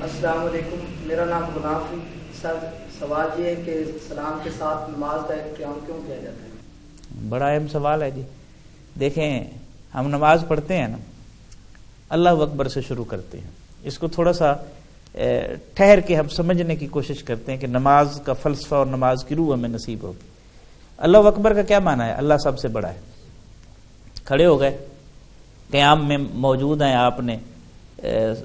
السلام علیکم، میرا نام غلام ہے سر۔ سوال یہ ہے کہ سلام کے ساتھ نماز کا اہتمام کیوں کیا جاتا ہے؟ بڑا اہم سوال ہے جی۔ دیکھیں، ہم نماز پڑھتے ہیں نا، اللہ اکبر سے شروع کرتے ہیں۔ اس کو تھوڑا سا ٹھہر کے ہم سمجھنے کی کوشش کرتے ہیں کہ نماز کا فلسفہ اور نماز کی روح ہمیں نصیب ہوگی۔ اللہ اکبر کا کیا معنی ہے؟ اللہ سب سے بڑا ہے۔ کھڑے ہو گئے، قیام میں موجود ہیں، آپ نے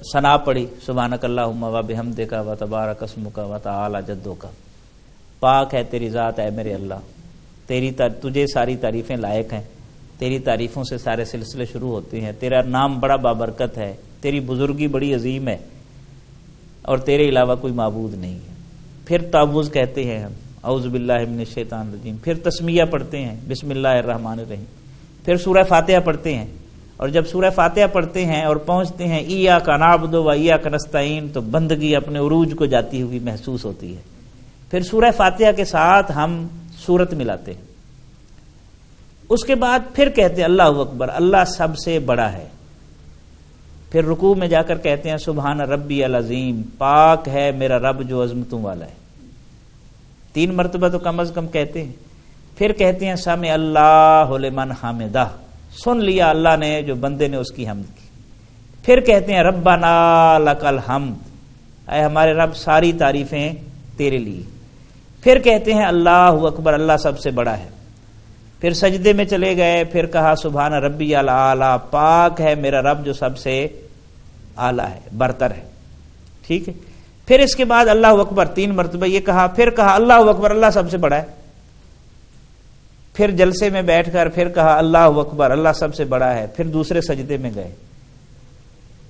ثنا پڑھی، سبحانک اللہم و بحمدک و تبارک اسمک و تعالی جدک، پاک ہے تیری ذات اے میرے اللہ، تجھے ساری تعریفیں لائق ہیں، تیری تعریفوں سے سارے سلسلے شروع ہوتے ہیں، تیرا نام بڑا بابرکت ہے، تیری بزرگی بڑی عظیم ہے، اور تیرے علاوہ کوئی معبود نہیں ہے۔ پھر تعوذ کہتے ہیں ہم، اعوذ باللہ من الشیطان الرجیم، پھر تسمیہ پڑھتے ہیں، بسم اللہ الرحمن الرحیم، پھر سورہ فاتحہ پڑھتے ہیں، اور جب سورہ فاتحہ پڑھتے ہیں اور پہنچتے ہیں ایاک نعبد و ایاک نستعین، تو بندگی اپنے عروج کو جاتی ہوئی محسوس ہوتی ہے۔ پھر سورہ فاتحہ کے ساتھ ہم سورت ملاتے ہیں، اس کے بعد پھر کہتے ہیں اللہ اکبر، اللہ سب سے بڑا ہے۔ پھر رکوع میں جا کر کہتے ہیں سبحان ربی العظیم، پاک ہے میرا رب جو عظمتوں والا ہے۔ 3 مرتبہ تو کم از کم کہتے ہیں۔ پھر کہتے ہیں سمع اللہ لمن حمدہ، سن لیا اللہ نے جو بندے نے اس کی حمد کی۔ پھر کہتے ہیں ربنا لک الحمد، اے ہمارے رب ساری تعریفیں تیرے لیے۔ پھر کہتے ہیں اللہ اکبر، اللہ سب سے بڑا ہے۔ پھر سجدے میں چلے گئے، پھر کہا سبحان ربی الاعلی، پاک ہے میرا رب جو سب سے اعلیٰ ہے، برتر ہے۔ ٹھیک ہے، پھر اس کے بعد اللہ اکبر 3 مرتبہ یہ کہا، پھر کہا اللہ اکبر، اللہ سب سے بڑا ہے۔ پھر جلسے میں بیٹھ کر پھر کہا اللہ اکبر، اللہ سب سے بڑا ہے۔ پھر دوسرے سجدے میں گئے،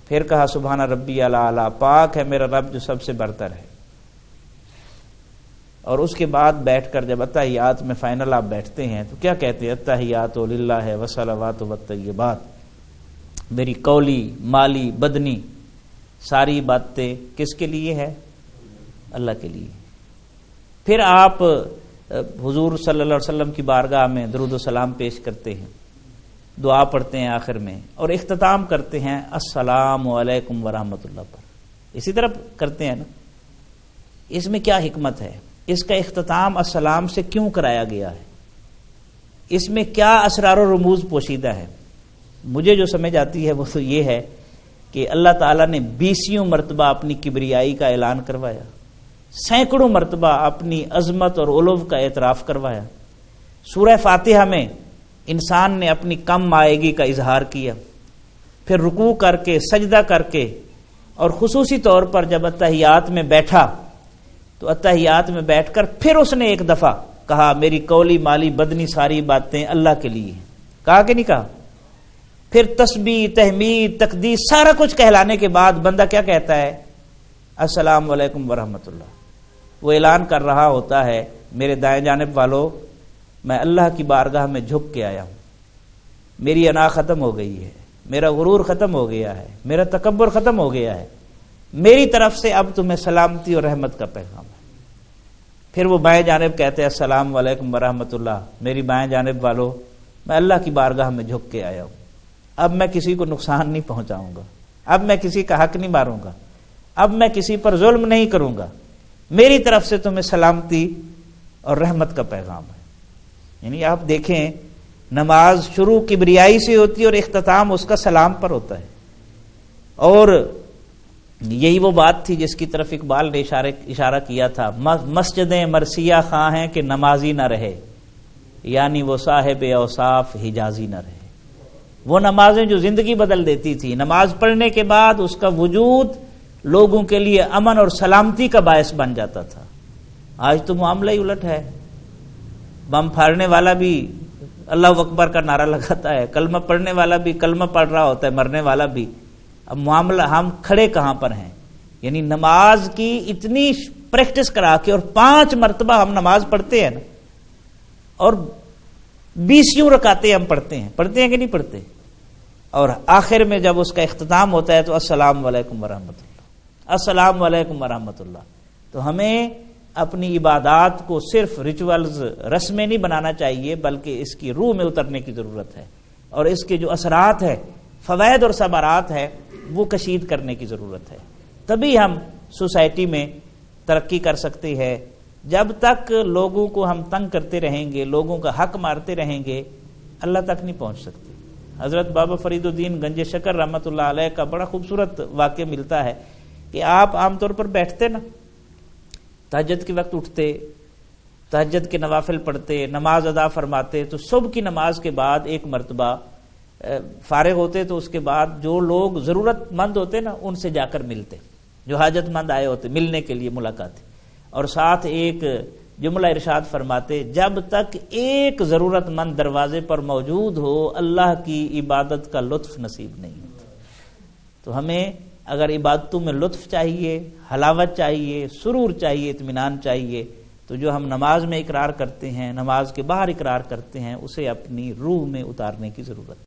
پھر کہا سبحان ربی الاعلی، پاک ہے میرا رب جو سب سے برتر ہے۔ اور اس کے بعد بیٹھ کر جب اتحیات میں فائنل آپ بیٹھتے ہیں تو کیا کہتے ہیں؟ اتحیات للہ والصلوات والطیبات، میری قولی مالی بدنی ساری باتیں کس کے لیے ہے؟ اللہ کے لیے۔ پھر آپ حضور صلی اللہ علیہ وسلم کی بارگاہ میں درود و سلام پیش کرتے ہیں، دعا پڑھتے ہیں آخر میں، اور اختتام کرتے ہیں السلام علیکم ورحمۃ اللہ پر۔ اسی طرح کرتے ہیں نا۔ اس میں کیا حکمت ہے؟ اس کا اختتام السلام سے کیوں کرایا گیا ہے؟ اس میں کیا اسرار و رموز پوشیدہ ہے؟ مجھے جو سمجھ آتی ہے وہ تو یہ ہے کہ اللہ تعالیٰ نے 20 مرتبہ اپنی کبریائی کا اعلان کروایا، سینکڑوں مرتبہ اپنی عظمت اور علو کا اعتراف کروایا۔ سورہ فاتحہ میں انسان نے اپنی کم مائگی کا اظہار کیا، پھر رکوع کر کے سجدہ کر کے، اور خصوصی طور پر جب اتحیات میں بیٹھا تو اتحیات میں بیٹھ کر پھر اس نے ایک دفعہ کہا میری قولی مالی بدنی ساری باتیں اللہ کے لیے ہیں۔ کہا کہ نہیں کہا؟ پھر تسبیح تحمید تقدیس سارا کچھ کہلانے کے بعد بندہ کیا کہتا ہے؟ السلام علیکم ورحمۃ اللہ۔ وہ اعلان کر رہا ہوتا ہے میرے دائیں جانب والو، میں اللہ کی بارگاہ میں جھک کے آیا ہوں، میری انا ختم ہو گئی ہے، میرا غرور ختم ہو گیا ہے، میرا تکبر ختم ہو گیا ہے، میری طرف سے اب تمہیں سلامتی اور رحمت کا پیغام ہے۔ پھر وہ بائیں جانب کہتے ہیں السلام علیکم ورحمۃ اللہ، میری بائیں جانب والو، میں اللہ کی بارگاہ میں جھک کے آیا ہوں، اب میں کسی کو نقصان نہیں پہنچاؤں گا، اب میں کسی کا حق نہیں ماروں گا، اب میں کسی پر ظلم نہیں کروں گا، میری طرف سے تمہیں سلامتی اور رحمت کا پیغام ہے۔ یعنی آپ دیکھیں، نماز شروع کبریائی سے ہوتی ہے اور اختتام اس کا سلام پر ہوتا ہے۔ اور یہی وہ بات تھی جس کی طرف اقبال نے اشارہ کیا تھا، مسجدیں مرثیہ خواہ ہیں کہ نمازی نہ رہے، یعنی وہ صاحب اوصاف حجازی نہ رہے۔ وہ نمازیں جو زندگی بدل دیتی تھی، نماز پڑھنے کے بعد اس کا وجود لوگوں کے لیے امن اور سلامتی کا باعث بن جاتا تھا۔ آج تو معاملہ ہی الٹ ہے، بم پھاڑنے والا بھی اللہ اکبر کا نعرہ لگاتا ہے، کلمہ پڑھنے والا بھی کلمہ پڑھ رہا ہوتا ہے، مرنے والا بھی۔ اب معاملہ ہم کھڑے کہاں پر ہیں؟ یعنی نماز کی اتنی پریکٹس کرا کے، اور 5 مرتبہ ہم نماز پڑھتے ہیں نا، اور 20 رکعتیں ہم پڑھتے ہیں کہ نہیں پڑھتے؟ اور آخر میں جب اس کا اختتام ہوتا ہے تو السلام علیکم ورحمۃ اللہ، السلام علیکم ورحمۃ اللہ۔ تو ہمیں اپنی عبادات کو صرف ریچولز رسمیں نہیں بنانا چاہیے، بلکہ اس کی روح میں اترنے کی ضرورت ہے، اور اس کے جو اثرات ہیں، فوائد اور ثمرات ہیں، وہ کشید کرنے کی ضرورت ہے۔ تبھی ہم سوسائٹی میں ترقی کر سکتی ہے. جب تک لوگوں کو ہم تنگ کرتے رہیں گے، لوگوں کا حق مارتے رہیں گے، اللہ تک نہیں پہنچ سکتے. حضرت بابا فرید الدین گنج شکر رحمۃ اللہ علیہ کا بڑا خوبصورت واقعہ ملتا ہے کہ آپ عام طور پر بیٹھتے نا، تہجد کے وقت اٹھتے، تہجد کے نوافل پڑھتے، نماز ادا فرماتے، تو صبح کی نماز کے بعد ایک مرتبہ فارغ ہوتے تو اس کے بعد جو لوگ ضرورت مند ہوتے نا ان سے جا کر ملتے، جو حاجت مند آئے ہوتے ملنے کے لیے ملاقات، اور ساتھ ایک جملہ ارشاد فرماتے، جب تک ایک ضرورت مند دروازے پر موجود ہو اللہ کی عبادت کا لطف نصیب نہیں ہوتا. تو ہمیں اگر عبادتوں میں لطف چاہیے، حلاوت چاہیے، سرور چاہیے، اطمینان چاہیے، تو جو ہم نماز میں اقرار کرتے ہیں، نماز کے باہر اقرار کرتے ہیں، اسے اپنی روح میں اتارنے کی ضرورت ہے.